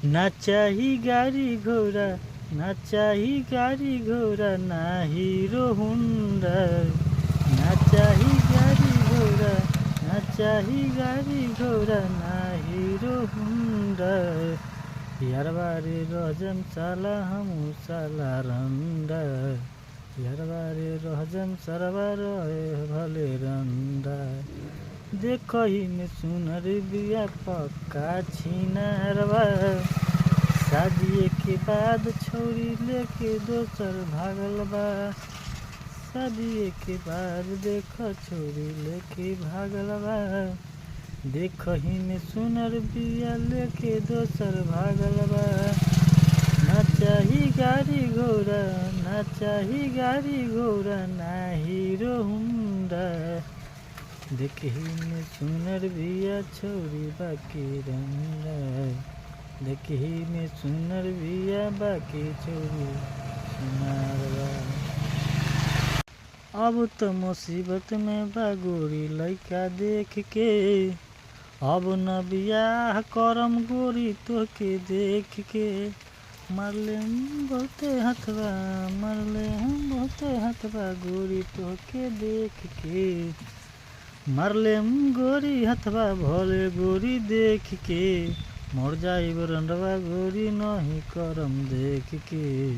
ना चाही गाड़ी घोड़ा, ना चाही गाड़ी घोड़ा, ना हीरो हुंडा। ना चाही गाड़ी घोड़ा, ना चाही गाड़ी घोड़ा, ना हीरो हुंडा। यार बारे रहजम साला हमू साला रंडा। यार बारे रहजम सरवा रहे भले रंडा। देखो ही में सुनर बिया पक्का छिनारवा। शादी के बाद छोरी लेके दोसर भागल बा। शादी के बाद देखो छोरी लेके भागल बा। देखो ही में सुनर बिया लेके दोसर भागल बा। ना चाही गाड़ी घोड़ा, ना चाही गाड़ी घोड़ा, ना हीरो हुंडा। देखही में सुनर बिया छोरी बाकी रंडा। देखही में सुनर बिया बाकी छोरी सुनारवा। अब तो मुसीबत में बागोरी लइका देख के। अब न बियाह करम गोरी तोके देख के। मरले बहुते हथवा, मरले बहुते हथवा गोरी तोके देख के। मरले गोरी हथवा भले गोरी देख के। मर जाइब रंडवा गोरी नहीं करम देख के।